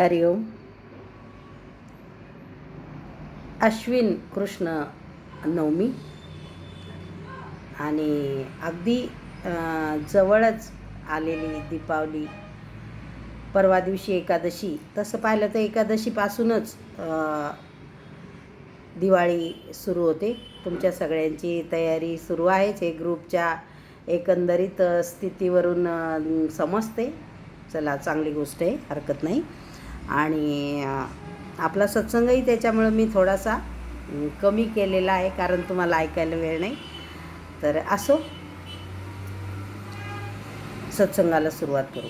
हरि ओम. अश्विन कृष्ण नवमी आणि अगदी जवळच आलेली दीपावली, परवा दिवशी एकादशी. तसं पाहिलं तर एकादशीपासूनच दिवाळी सुरू होते. तुमच्या सगळ्यांची तयारी सुरू आहेच हे ग्रुपच्या एकंदरीत स्थितीवरून समजते. चला, चांगली गोष्ट आहे, हरकत नाही. आणि आपला सत्संगही त्याच्यामुळं मी थोडासा कमी केलेला आहे, कारण तुम्हाला ऐकायला वेळ नाही. तर असो, सत्संगाला सुरुवात करू.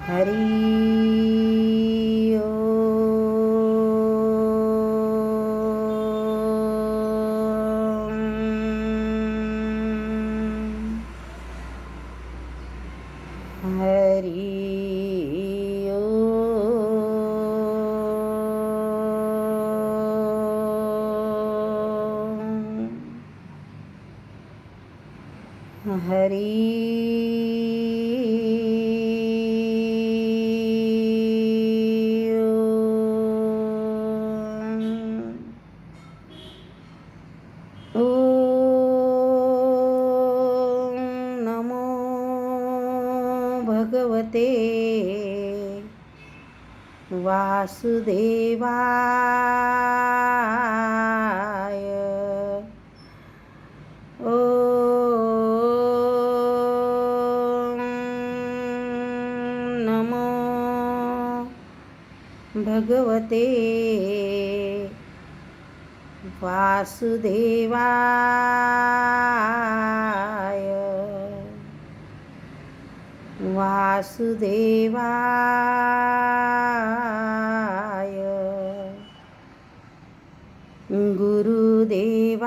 हरी भगवते वासुदेवाय. नमो भगवते वासुदेवाय. वासुदेवाय. गुरुदेवाय.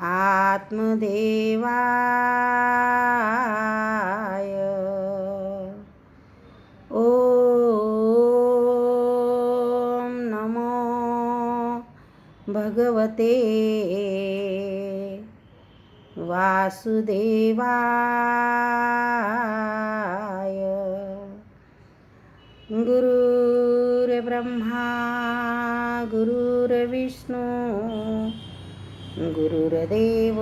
आत्मदेवाय. ओम नमो भगवते वासुदेवाय. गुरुर्ब्रह्मा गुरुर्विष्णू गुरुर्देव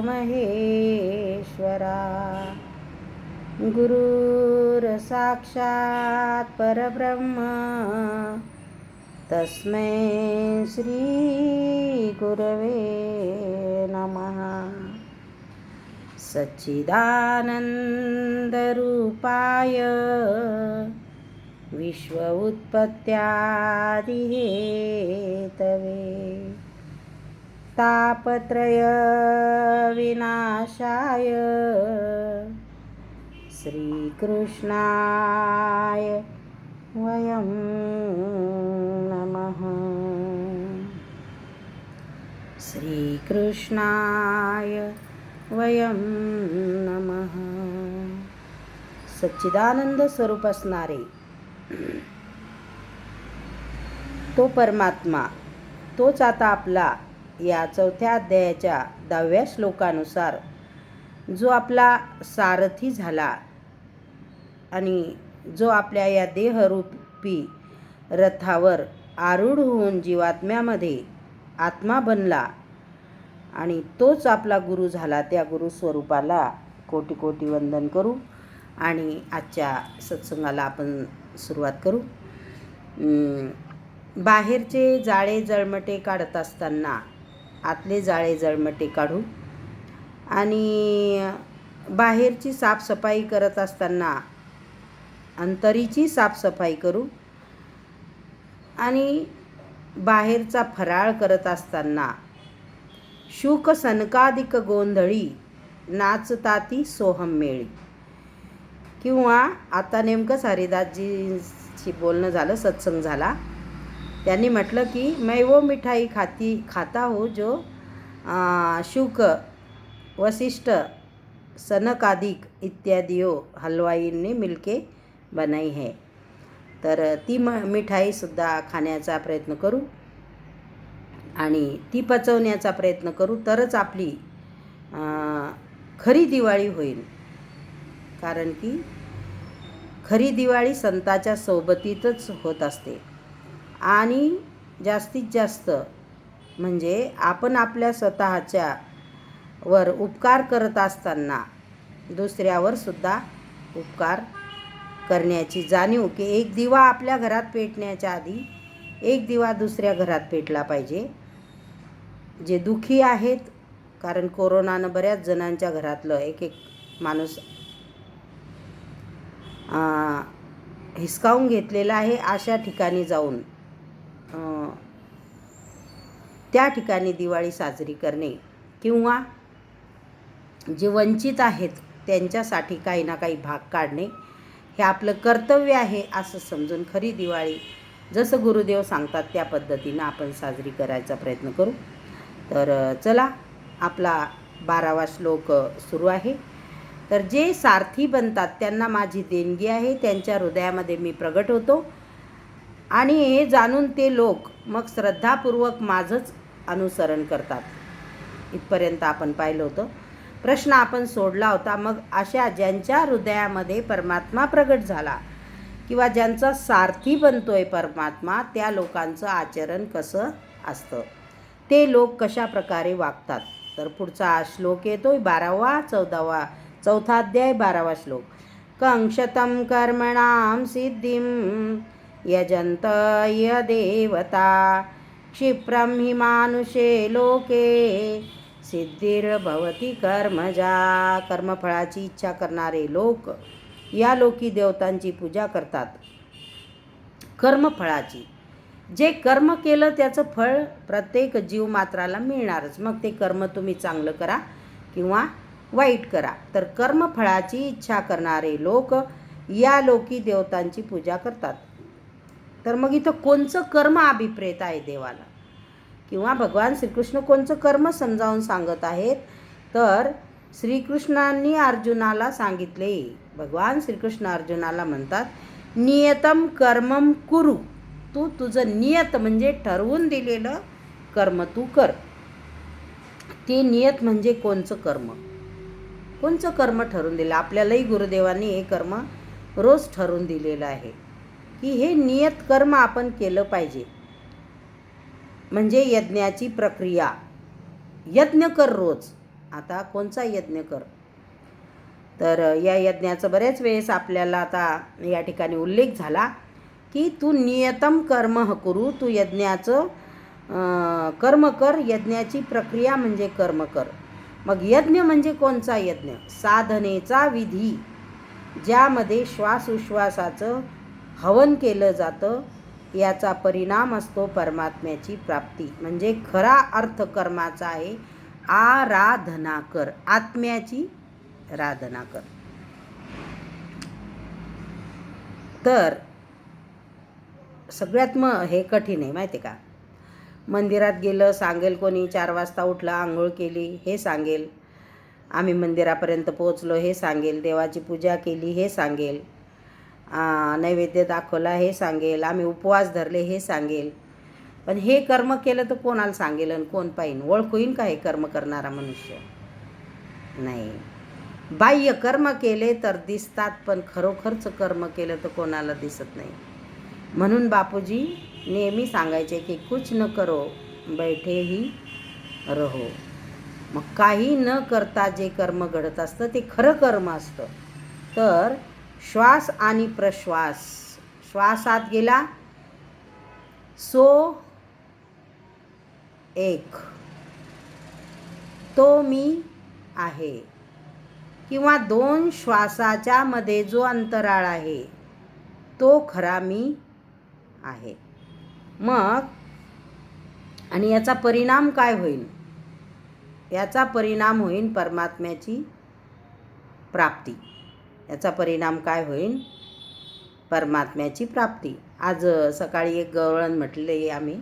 महेश्वरा. गुरुर्साक्षात् परब्रह्म तस्मै श्री गुरवे नमः. सच्चिदानन्दरूपाय विश्व उत्पत्त्यादिहेतवे तापत्रय विनाशाय श्रीकृष्णाय वयं नमः. श्रीकृष्णाय वयं नमः. सच्चिदानंद स्वरूप असणारे तो परमात्मा, तोच आता आपला या 4थ्या अध्यायाच्या 10व्या श्लोकानुसार जो आपला सारथी झाला आणि जो आपल्या या देहरूपी रथावर आरूढ होऊन जीवात्म्यामध्ये आत्मा बनला आणि तोच आपला गुरु झाला, त्या गुरुस्वरूपाला कोटी कोटी वंदन करू आणि आजच्या सत्संगाला आपण सुरुवात करू. बाहेरचे जाळे जळमटे काढत असताना आतले जाळे जळमटे काढू आणि बाहेरची साफसफाई करत असताना अंतरीची साफसफाई करू आणि बाहेरचा फराळ करत असताना शुक सनकादिक गोंधळी नाचताती सोहम मेळी. किंवा आता नेमकंच हरिदासजीशी बोलणं झालं, सत्संग झाला. त्यांनी म्हटलं की मैं वो मिठाई खाता हो जो शुक वशिष्ठ सनकादिक इत्यादियों हलवाई ने मिलके बनाई है. तर ती मिठाईसुद्धा खाण्याचा प्रयत्न करू आणि ती पचवण्याचा प्रयत्न करू, तरच आपली खरी दिवाळी होईल. कारण की खरी दिवाळी संताच्या सोबतीतच होत असते. आणि जास्तीत जास्त म्हणजे आपण आपल्या स्वतःच्या वर उपकार करत असताना दुसऱ्यावर सुद्धा उपकार करण्याची जाणीव, की एक दिवा आपल्या घरात पेटण्याच्या आधी एक दिवा दुसऱ्या घरात पेटला पाहिजे. जे दुःखी आहेत, कारण कोरोनानं बऱ्याच जणांच्या घरातलं एक एक माणूस हिसकावून घेतलेला आहे. अशा ठिकाणी जाऊन त्या ठिकाणी दिवाळी साजरी करणे किंवा जे वंचित आहेत त्यांच्यासाठी काही ना काही भाग काढणे हे आपलं कर्तव्य आहे असं समजून खरी दिवाळी जसं गुरुदेव सांगतात त्या पद्धतीनं आपण साजरी करायचा प्रयत्न करू. तर चला, आपला 12वा श्लोक सुरू आहे. तर जे सारथी बनतात त्यांना माझी देणगी आहे, त्यांच्या हृदयामध्ये मी प्रगट होतो आणि हे जाणून ते लोक मग श्रद्धापूर्वक माझंच अनुसरण करतात. इथपर्यंत आपण पाहिलं होतं. प्रश्न आपण सोडला होता. मग अशा ज्यांच्या हृदयामध्ये परमात्मा प्रगट झाला किंवा ज्यांचा सारथी बनतोय परमात्मा, त्या लोकांचं आचरण कसं असतं, ते लोक कशा प्रकारे वागतात. तर पुढचा श्लोक येतोय 12वा 4 अध्याय 12वा श्लोक. कंक्षतं कर्मणां सिद्धिं यजन्त य देवता क्षिप्रं हि मानुषे लोके सिद्धिर्भवती कर्मजा. कर्मफळाची इच्छा करणारे लोक या लोकी देवतांची पूजा करतात. कर्मफळाची, जे कर्म केलं त्याचं फळ प्रत्येक जीवमात्राला मिळणारच. मग ते कर्म तुम्ही चांगलं करा किंवा वाईट करा. तर कर्मफळाची इच्छा करणारे लोक या लोकी देवतांची पूजा करतात. तर मग इथं कोणचं कर्म अभिप्रेत आहे देवाला, किंवा भगवान श्रीकृष्ण कोणचं कर्म समजावून सांगत आहेत. तर श्रीकृष्णांनी अर्जुनाला सांगितले, भगवान श्रीकृष्ण अर्जुनाला म्हणतात, नियतम कर्मम कुरु. तू तुझं नियत म्हणजे ठरवून दिलेलं कर्म तू कर. ते नियत म्हणजे कोणचं कर्म, कोणचं कर्म ठरवून दिलं. आपल्यालाही गुरुदेवांनी हे कर्म रोज ठरवून दिलेलं आहे की हे नियत कर्म आपण केलं पाहिजे. म्हणजे यज्ञाची प्रक्रिया, यज्ञ कर रोज. आता कोणचा यज्ञ कर, तर या यज्ञाचं बऱ्याच वेळेस आपल्याला आता या ठिकाणी उल्लेख झाला की तू नियतम कर्म कुरु, तू यज्ञाचं कर्म कर. यज्ञाची प्रक्रिया म्हणजे कर्म कर. मग यज्ञ म्हणजे कोणचा यज्ञ, साधनेचा विधी ज्यामध्ये श्वासोश्वासाचं हवन केलं जातं. याचा परिणाम असतो परमात्म्याची प्राप्ती. म्हणजे खरा अर्थ कर्माचा आहे आराधना कर, आत्म्याची आराधना कर. तर सगळ्यात हे कठीण आहे माहिती आहे का. मंदिरात गेलं, सांगेल कोणी 4 वाजता उठलं, आंघोळ केली हे सांगेल, आम्ही मंदिरापर्यंत पोहोचलो हे सांगेल, देवाची पूजा केली हे सांगेल, नैवेद्य दाखवला हे सांगेल, आम्ही उपवास धरले हे सांगेल. पण हे कर्म केलं तर कोणाला सांगेल आणि कोण पाहिन, ओळख होईन का हे कर्म करणारा मनुष्य? नाही. बाह्य कर्म केले तर दिसतात, पण खरोखरचं कर्म केलं तर कोणाला दिसत नाही. म्हणून बापूजी नेहमी सांगायचे की कुछ न करो बैठे ही रहो. मग काही न करता जे कर्म घडत असतं ते खरं कर्म असतं. तर श्वास आणि प्रश्वास, श्वासात गेला सो एक, तो मी आहे. किंवा 2 श्वासाच्या मध्ये जो अंतराळ आहे तो खरा मी आहे. मग आणि याचा परिणाम काय होईल? याचा परिणाम होईल परमात्म्याची प्राप्ती. याचा परिणाम काय होईल? परमात्म्याची प्राप्ती. आज सकाळी एक गवळण म्हटले आम्ही,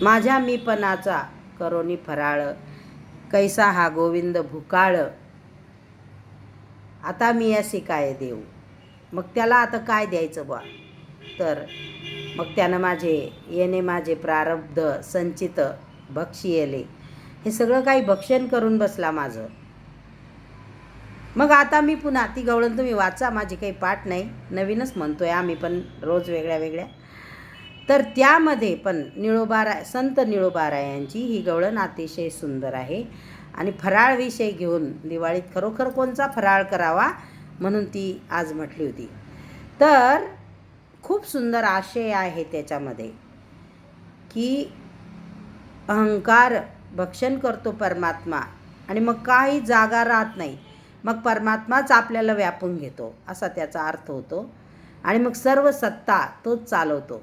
माझ्या मीपणाचा करोनी फराळ, कैसा हा गोविंद भुकाळ, आता मी असे काय देऊ. मग त्याला आता काय द्यायचं बा. तर मग त्यानं माझे प्रारब्ध संचित भक्षियले. हे सगळं काही भक्षण करून बसला माझं. मग आता मी पुन्हा ती गवळण तुम्ही वाचा, माझी काही पाठ नाही, नवीनच म्हणतोय आम्ही पण रोज वेगळ्या वेगळ्या. तर त्यामध्ये पण संत निळोबारायांची ही गवळण अतिशय सुंदर आहे. आणि फराळ विषय घेऊन दिवाळीत खरोखर कोणचा फराळ करावा म्हणून ती आज म्हटली होती. तर खूप सुंदर आशय आहे त्याच्यामध्ये की अहंकार भक्षण करतो परमात्मा आणि मग काही जागा राहत नाही, मग परमात्माच आपल्याला व्यापून घेतो असा त्याचा अर्थ होतो. आणि मग सर्व सत्ता तोच चालवतो.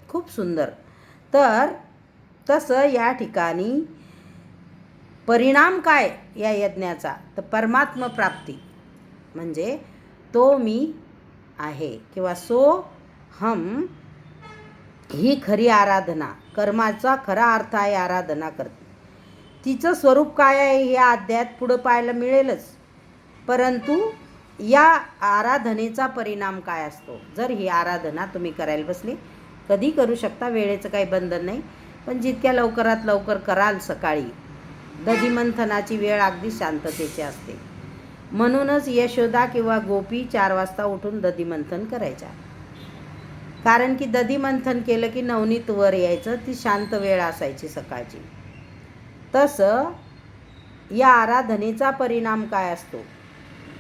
खूप सुंदर. तर तसं या ठिकाणी परिणाम काय या यज्ञाचा, तर परमात्म प्राप्ती म्हणजे तो मी आहे किंवा सो हम ही खरी आराधना, कर्माचा खरा अर्थ आहे आराधना करते. तिचं स्वरूप काय आहे हे अध्यायात पुढं पाहायला मिळेलच. परंतु या आराधनेचा परिणाम काय असतो, जर ही आराधना तुम्ही करायला बसले, कधी करू शकता, वेळेचं काही बंधन नाही, पण जितक्या लवकरात लवकर कराल. सकाळी दधिमंथनाची वेळ अगदी शांततेची असते, म्हणूनच यशोदा किंवा गोपी 4 वाजता उठून दधिमंथन करायच्या. कारण की दधिमंथन केलं की नवनीत वर यायचं, ती शांत वेळ असायची सकाळची. तसं या आराधनेचा परिणाम काय असतो,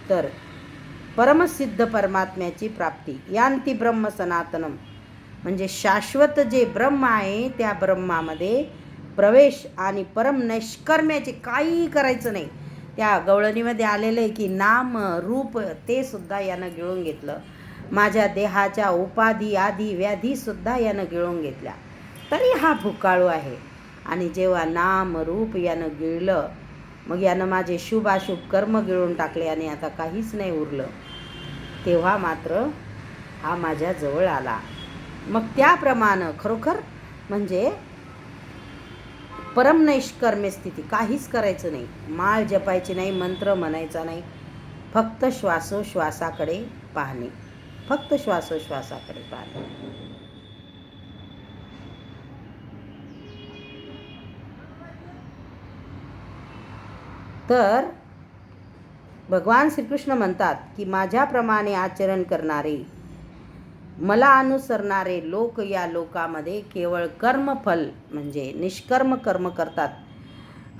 तर परमसिद्ध परमात्म्याची प्राप्ती. यांती ब्रह्म सनातनम म्हणजे शाश्वत जे ब्रह्म आहे त्या ब्रह्मामध्ये प्रवेश आणि परम नैष्कर्म्याचे काही करायचं नाही. त्या गवळणीमध्ये आलेलं आहे की नाम रूप ते सुद्धा यानं गिळून घेतलं. माझ्या देहाच्या उपाधी आधी व्याधीसुद्धा यानं गिळून घेतल्या, तरी हा भुकाळू आहे. आणि जेव्हा नाम रूप यानं गिळलं, मग यानं माझे शुभ अशुभ कर्म गिळून टाकले आणि आता काहीच नाही उरलं, तेव्हा मात्र हा माझ्या जवळ आला. मग त्याप्रमाणे खरोखर म्हणजे परम नैष्कर्म्य स्थिती, काहीच करायचं नाही, माळ जपायची नाही, मंत्र म्हणायचा नाही, फक्त श्वासोश्वासाकडे पाहणे, फक्त श्वासोश्वासाकडे पाहणे. तर भगवान श्रीकृष्ण म्हणतात की माझ्याप्रमाणे आचरण करणारे, मला अनुसरणारे लोक या लोकामध्ये केवळ कर्मफल म्हणजे निष्कर्म कर्म करतात.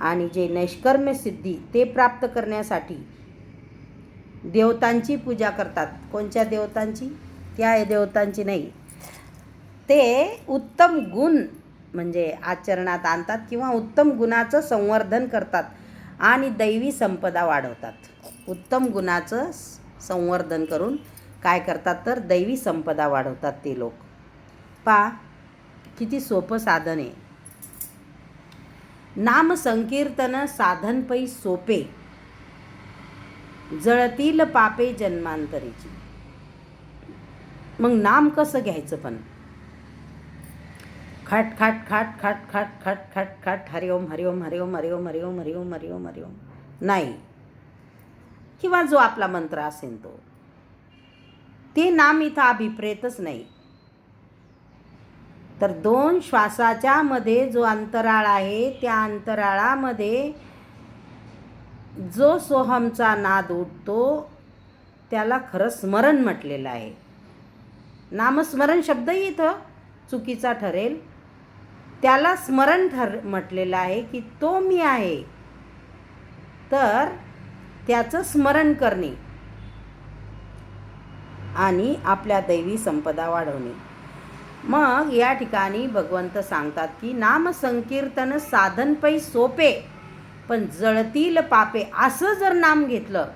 आणि जे नैष्कर्म्य सिद्धी ते प्राप्त करण्यासाठी देवतांची पूजा करतात. कोणत्या देवतांची? त्या देवतांची नाही, ते उत्तम गुण म्हणजे आचरणात आणतात किंवा उत्तम गुणाचं संवर्धन करतात आणि दैवी संपदा वाढवतात. उत्तम गुणाचं संवर्धन करून काय करतात, तर दैवी संपदा वाढवतात ते लोक. पहा किती सोपं साधन आहे. नाम संकीर्तन साधन पै सोपे, जळतील पापे जन्मांतरीची. मग नाम कसं घ्यायचं, पण खट खट खट खट खट खट खट खट हरिओम हरिओम हरिओम हरिओम हरिओम हरिओम हरिओम हरिओम नाही, किंवा जो आपला मंत्र असेल तो, ते नाम इथं अभिप्रेतच नाही. तर 2 श्वासाच्या मध्ये जो अंतराळ आहे त्या अंतराळामध्ये जो सोहमचा नाद उठतो त्याला खरं स्मरण म्हटलेलं आहे. नामस्मरण शब्दही इथं चुकीचा ठरेल. त्याला स्मरण म्हटलेलं आहे की तो मी आहे, तर त्याचं स्मरण करणे आणि आपल्या दैवी संपदा वाढवणे. मग या ठिकाणी भगवंत सांगतात की नाम संकीर्तन साधन पै सोपे, पण जळतील पापे. असं जर नाम घेतलं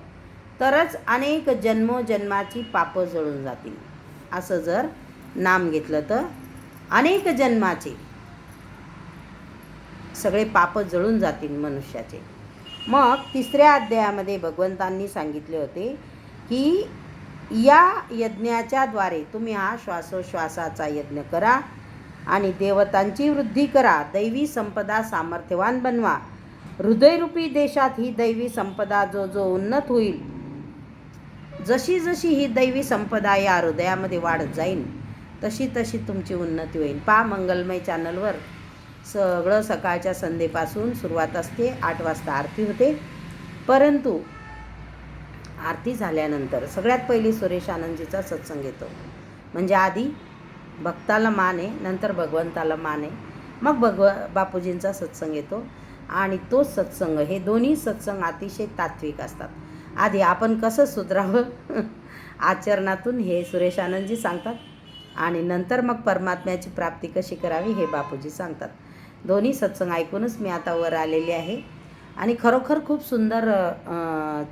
तरच अनेक जन्मोजन्माची पापं जळून जातील. असं जर नाम घेतलं तर अनेक जन्माचे सगळे पापं जळून जातील मनुष्याचे. मग 3ऱ्या अध्यायामध्ये भगवंतांनी सांगितले होते की या यज्ञाच्या द्वारे तुम्ही हा श्वासोश्वासाचा यज्ञ करा आणि देवतांची वृद्धी करा, दैवी संपदा सामर्थ्यवान बनवा. हृदयरूपी देशात ही दैवी संपदा जो जो उन्नत होईल, जशी जशी ही दैवी संपदा या हृदयामध्ये वाढत जाईल तशी तशी तुमची उन्नती होईल. पहा मंगलमय चॅनलवर सगळं सकाळच्या संध्येपासून सुरुवात असते. 8 वाजता आरती होते. परंतु आरती झाल्यानंतर सगळ्यात पहिले सुरेश आनंदजीचा सत्संग येतो. म्हणजे आधी भक्ताला मान आहे, नंतर भगवंताला मान आहे, मग बापूजींचा सत्संग येतो. आणि तो सत्संग, हे दोन्ही सत्संग अतिशय तात्विक असतात. आधी आपण कसं सुधरावं आचरणातून हे सुरेश आनंदजी सांगतात, आणि नंतर मग परमात्म्याची प्राप्ती कशी करावी हे बापूजी सांगतात. दोन्ही सत्संग ऐकूनच मी आता वर आलेले आहे. आणि खरोखर खूप सुंदर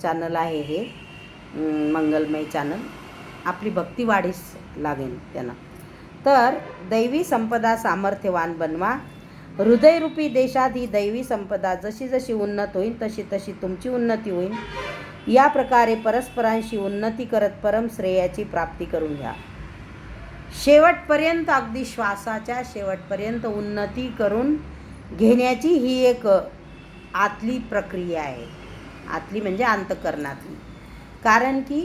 चॅनल आहे हे, मंगलमय चॅनल. आपली भक्ती वाढीस लागेल त्यांना. तर दैवी संपदा सामर्थ्यवान बनवा. हृदयरूपी देशात ही दैवी संपदा जशी जशी उन्नत होईल तशी तशी तुमची उन्नती होईल. या प्रकारे परस्परांशी उन्नती करत परम श्रेयाची प्राप्ती करून घ्या. शेवटपर्यंत, अगदी श्वासाच्या शेवटपर्यंत उन्नती करून घेण्याची ही एक आतली प्रक्रिया आहे. आतली म्हणजे अंतःकरणातली. कारण की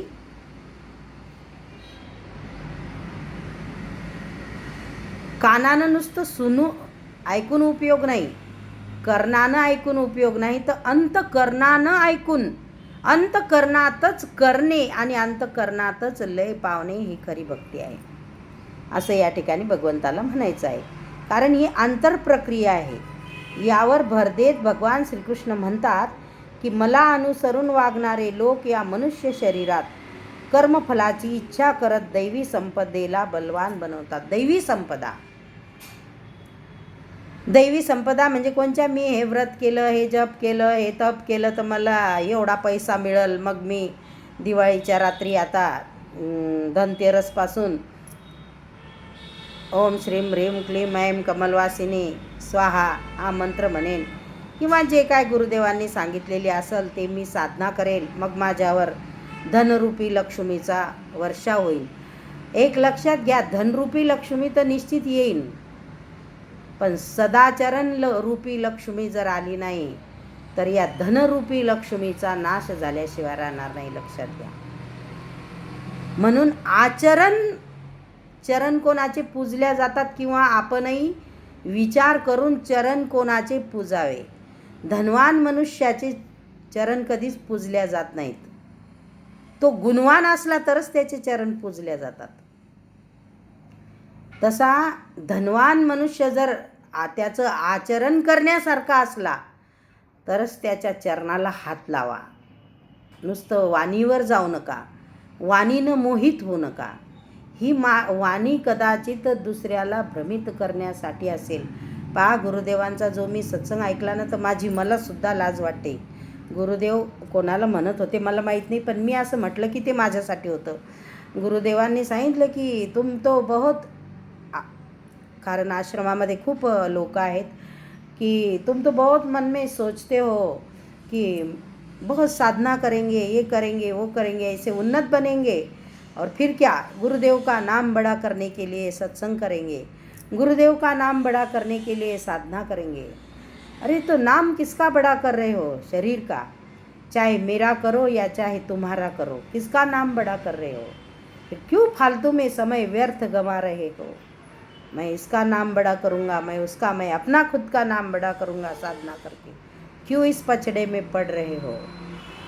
कानानं नुसतं ऐकून उपयोग नाही, कर्णानं ऐकून उपयोग नाही, तर अंतःकरणानं ऐकून अंतःकरणातच करणे आणि अंतःकरणातच लय पावणे ही खरी भक्ती आहे, असं या ठिकाणी भगवंताला म्हणायचं आहे. कारण ही आंतरप्रक्रिया आहे. यावर भर देत भगवान श्रीकृष्ण म्हणतात की मला अनुसरून वागणारे लोक या मनुष्य शरीरात कर्मफलाची इच्छा करत दैवी संपदेला बलवान बनवतात. दैवी संपदा म्हणजे कोणत्या, मी हे व्रत केलं, हे जप केलं, हे तप केलं तर मला एवढा पैसा मिळेल, मग मी दिवाळीच्या रात्री आता धनतेरसपासून ओम श्रीम ह्रीम क्लीम ऐं कमलवासिनी स्वाहा हा मंत्र म्हणेन, किंवा जे काय गुरुदेवांनी सांगितलेले असेल ते मी साधना करेल, मग माझ्यावर धनरूपी लक्ष्मीचा वर्षाव होईल. एक लक्षात घ्या, धनरूपी लक्ष्मी तर निश्चित येईल, पण सदाचरण रूपी लक्ष्मी जर आली नाही तर या धनरूपी लक्ष्मीचा नाश झाल्याशिवाय राहणार नाही, लक्षात घ्या. म्हणून चरण कोणाचे पूजल्या जातात, किंवा आपणही विचार करून चरण कोणाचे पूजावे. धनवान मनुष्याचे चरण कधीच पूजल्या जात नाहीत. तो गुणवान असला तरच त्याचे चरण पूजल्या जातात. तसा धनवान मनुष्य जर त्याचं आचरण करण्यासारखा असला तरच त्याच्या चरणाला हात लावा. नुसतं वाणीवर जाऊ नका, वाणीनं मोहित होऊ नका. ही वाणी कदाचित दुसऱ्याला भ्रमित करण्यासाठी असेल. पहा, गुरुदेवांचा जो मी सत्संग ऐकला ना, तर मला सुद्धा लाज वाटते. गुरुदेव कोणाला म्हणत होते मला माहीत नाही, पण मी असं म्हटलं की ते माझ्यासाठी होतं. गुरुदेवांनी सांगितलं की तुम तो बहुत, कारण आश्रमामध्ये खूप लोक आहेत, कि तुम तो बहुत मन में सोचते हो कि बहुत साधना करेंगे, ये करेंगे, वो करेंगे, ऐसे उन्नत बनेंगे, और फिर क्या, गुरुदेव का नाम बड़ा करने के लिए सत्संग करेंगे, गुरुदेव का नाम बड़ा करने के लिए साधना करेंगे. अरे तो नाम किसका बड़ा कर रहे हो? शरीर का. चाहे मेरा करो या चाहे तुम्हारा करो, किसका नाम बड़ा कर रहे हो? फिर क्यों फालतू में समय व्यर्थ गंवा रहे हो? मैं इसका नाम बड़ा करूँगा, मैं अपना खुद का नाम बड़ा करूँगा साधना करके. क्यों इस पचड़े में पड़ रहे हो?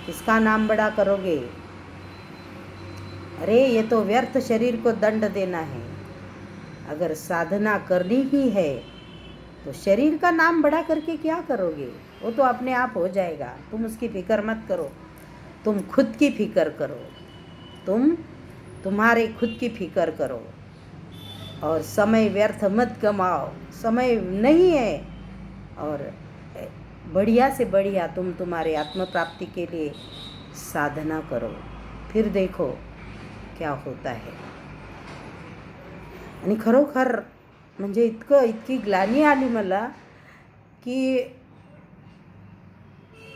किसका नाम बड़ा करोगे? अरे ये तो व्यर्थ शरीर को दंड देना है. अगर साधना करनी ही है तो शरीर का नाम बड़ा करके क्या करोगे? वो तो अपने आप हो जाएगा. तुम उसकी फिक्र मत करो, तुम खुद की फिक्र करो. तुम्हारे खुद की फिक्र करो और समय व्यर्थ मत गमाओ. समय नहीं है, और बढ़िया से बढ़िया तुम तुम्हारे आत्म प्राप्ति के लिए साधना करो. फिर देखो क्या होता है. आणि खरोखर म्हणजे इतकी ग्लानी आली मला की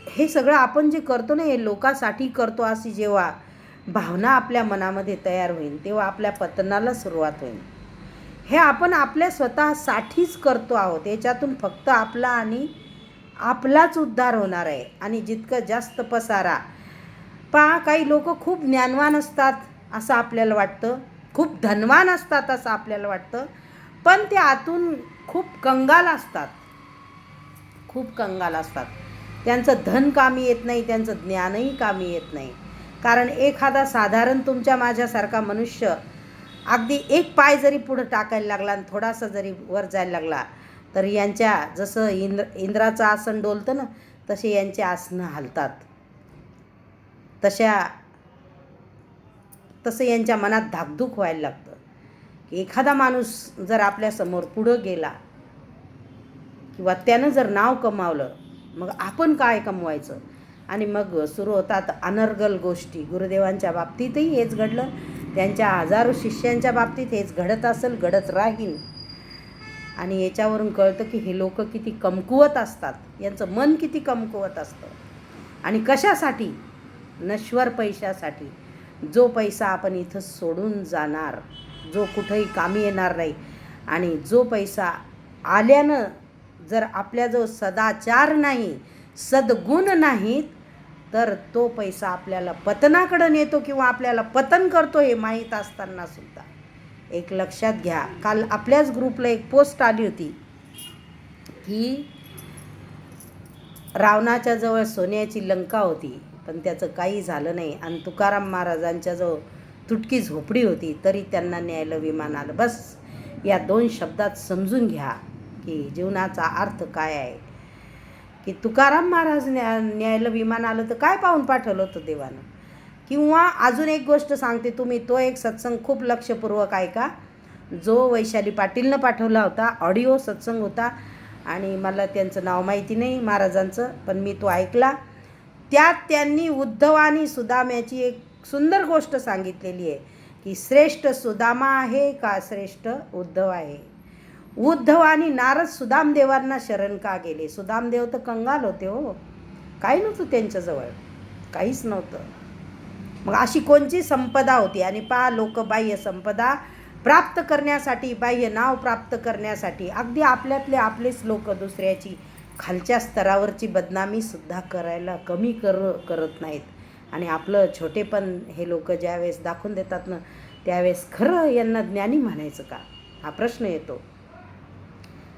हे सगळं आपण जे करतो ना, हे लोकांसाठी करतो अशी जेव्हा भावना आपल्या मनामध्ये तयार होईल तेव्हा आपल्या पतनाला सुरुवात होईल. हे आपण आपल्या स्वतःसाठीच करतो आहोत. याच्यातून फक्त आपला आणि आपलाच उद्धार होणार आहे. आणि जितकं जास्त पसारा, पहा, काही लोक खूप ज्ञानवान असतात असं आपल्याला वाटतं, खूप धनवान असतात असं आपल्याला वाटतं, पण ते आतून खूप कंगाल असतात. खूप कंगाल असतात. त्यांचं धन कामी येत नाही, त्यांचं ज्ञानही कामी येत नाही. कारण एखादा साधारण तुमच्या माझ्यासारखा मनुष्य अगदी एक पाय जरी पुढं टाकायला लागला आणि थोडासा जरी वर जायला लागला तर यांच्या जसं इंद्राचं आसन डोलतं ना, तसे यांचे आसनं हलतात. तसं यांच्या मनात धाकधूक व्हायला लागतं की एखादा माणूस जर आपल्यासमोर पुढं गेला किंवा त्यानं जर नाव कमावलं, मग आपण काय कमवायचं. आणि मग सुरू होतात अनर्गल गोष्टी. गुरुदेवांच्या बाबतीतही हेच घडलं, त्यांच्या हजारो शिष्यांच्या बाबतीत हेच घडत असेल, घडत राहील. आणि याच्यावरून कळतं की हे लोक किती कमकुवत असतात, यांचं मन किती कमकुवत असतं. आणि कशासाठी? नश्वर पैशासाठी. जो पैसा आपण इथं सोडून जाणार, जो कुठंही कामी येणार नाही, आणि जो पैसा आल्यानं जर आपल्याजवळ सदाचार नाही, सद्गुण नाहीत, तर तो पैसा आपल्याला पतनाकडे नेतो किंवा आपल्याला पतन करतो हे माहीत असताना सुद्धा. एक लक्षात घ्या. काल आपल्याच ग्रुपला एक पोस्ट आली होती की रावणाच्या जवळ सोन्याची लंका होती, पण त्याचं काही झालं नाही. आणि तुकाराम महाराजांच्या जवळ तुटकी झोपडी होती, तरी त्यांना न्यायला विमान आलं. बस या 2 शब्दात समजून घ्या की जीवनाचा अर्थ काय आहे. की तुकाराम महाराज न्यायला विमान आलं तर काय पाहून पाठवलं होतं देवानं. किंवा अजून एक गोष्ट सांगते, तुम्ही तो एक सत्संग खूप लक्षपूर्वक ऐका, जो वैशाली पाटीलनं पाठवला होता. ऑडिओ सत्संग होता आणि मला त्यांचं नाव माहिती नाही महाराजांचं, पण मी तो ऐकला. त्यात त्यांनी उद्धव आणि सुदाम्याची एक सुंदर गोष्ट सांगितलेली आहे की श्रेष्ठ सुदामा आहे का श्रेष्ठ उद्धव आहे. उद्धव आणि नारद सुदामदेवांना शरण का गेले. सुदामदेव तर कंगाल होते हो, काही नव्हतं त्यांच्याजवळ, काहीच नव्हतं. मग अशी कोणची संपदा होती. आणि पहा, लोक बाह्य संपदा प्राप्त करण्यासाठी, बाह्य नाव प्राप्त करण्यासाठी अगदी आपल्यातले आपलेच लोक दुसऱ्याची खालच्या स्तरावरची बदनामी सुद्धा करायला कमी करत नाहीत. आणि आपलं छोटेपण हे लोक ज्यावेळेस दाखवून देतात ना, त्यावेळेस खरं यांना ज्ञानी म्हणायचं का, हा प्रश्न येतो.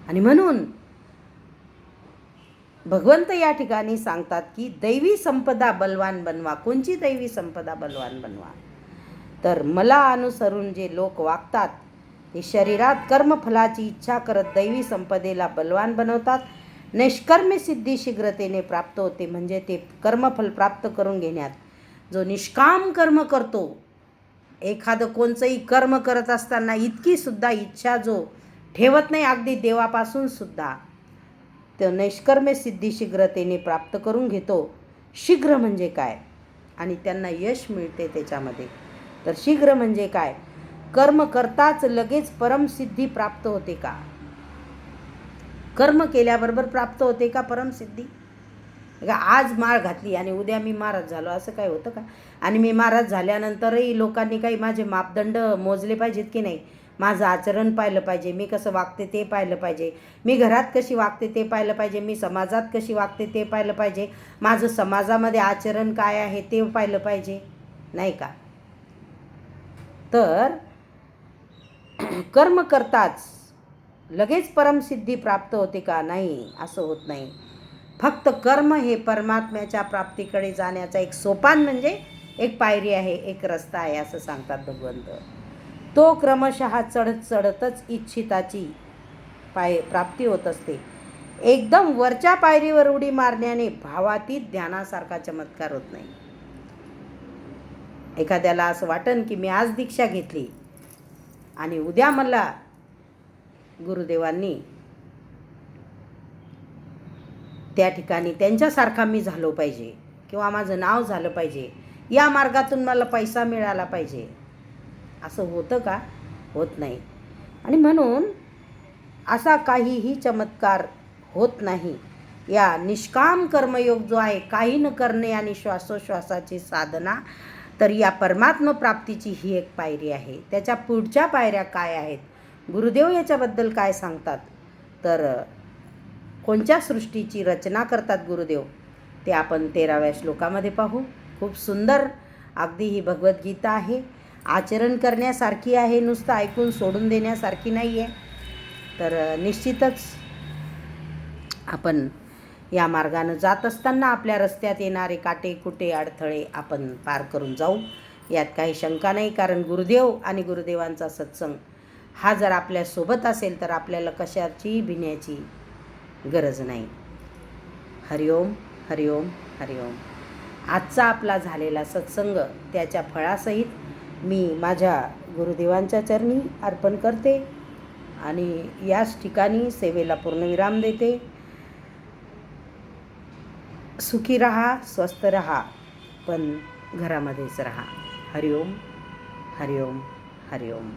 आणि म्हणून भगवंत या ठिकाणी सांगतात की दैवी संपदा बलवान बनवा. कोणची दैवी संपदा बलवान बनवा? तर मला अनुसरून जे लोक वागतात ते शरीरात कर्मफलाची इच्छा करत दैवी संपदेला बलवान बनवतात. निष्कर्म सिद्धी शीघ्रतेने प्राप्त होते. म्हणजे ते कर्मफल प्राप्त करून घेण्यात जो निष्काम कर्म करतो, एखादं कोणचंही कर्म करत असताना इतकी सुद्धा इच्छा जो ठेवत नाही, अगदी देवापासून सुद्धा, तर नैष्कर्म्य सिद्धी शीघ्रतेने प्राप्त करून घेतो. शीघ्र म्हणजे काय? आणि त्यांना यश मिळते त्याच्यामध्ये. तर शीघ्र म्हणजे काय? कर्म करताच लगेच परमसिद्धी प्राप्त होते का? कर्म केल्याबरोबर प्राप्त होते का परमसिद्धी? आज माळ घातली आणि उद्या मी महाराज झालो असं काय होतं का? आणि मी महाराज झाल्यानंतरही लोकांनी काही माझे मापदंड मोजले पाहिजेत की नाही? माझं आचरण पाहिलं पाहिजे, मी कसं वागते ते पाहिलं पाहिजे, मी घरात कशी वागते ते पाहिलं पाहिजे, मी समाजात कशी वागते ते पाहिलं पाहिजे, माझं समाजामध्ये आचरण काय आहे ते पाहिलं पाहिजे, नाही का? तर कर्म करताच लगेच परमसिद्धी प्राप्त होते का? नाही, असं होत नाही. फक्त कर्म हे परमात्म्याच्या प्राप्तीकडे जाण्याचा एक सोपान, म्हणजे एक पायरी आहे, एक रस्ता आहे असं सांगतात भगवंत. तो क्रमशः चढत चढतच इच्छिताची प्राप्ती होत असते. एकदम वरच्या पायरीवर उडी मारण्याने भावातीत ध्यानासारखा चमत्कार होत नाही. एखाद्याला असं वाटन की मी आज दीक्षा घेतली आणि उद्या मला गुरुदेवांनी त्या ठिकाणी त्यांच्यासारखा मी झालो पाहिजे किंवा माझं नाव झालं पाहिजे, या मार्गातून मला पैसा मिळाला पाहिजे, असं होतं का? होत नाही. आणि म्हणून असा काहीही चमत्कार होत नाही. या निष्काम कर्मयोग जो आहे, काही न करणे आणि श्वासोश्वासाची साधना, तर या परमात्म प्राप्तीची ही एक पायरी आहे. त्याच्या पुढच्या पायऱ्या काय आहेत? गुरुदेव याच्याबद्दल काय सांगतात? तर कोणत्या सृष्टीची रचना करतात गुरुदेव, ते आपण 13व्या श्लोकामध्ये पाहू. खूप सुंदर अगदी ही भगवद्गीता आहे. आचरण करण्यासारखी आहे, नुसतं ऐकून सोडून देण्यासारखी नाही आहे. तर निश्चितच आपण या मार्गानं जात असताना आपल्या रस्त्यात येणारे काटे कुटे अडथळे आपण पार करून जाऊ, यात काही शंका नाही. कारण गुरुदेव आणि गुरुदेवांचा सत्संग हा जर आपल्यासोबत असेल तर आपल्याला कशाची भिण्याची गरज नाही. हरिओम हरिओम हरिओम. आजचा आपला झालेला सत्संग त्याच्या फळासहित मी माझ्या गुरुदेवांच्या चरणी अर्पण करते आणि याच ठिकाणी सेवेला पूर्णविराम देते. सुखी रहा, स्वस्थ रहा, पण घरामध्येच रहा. हरिओम हरिओम हरिओम.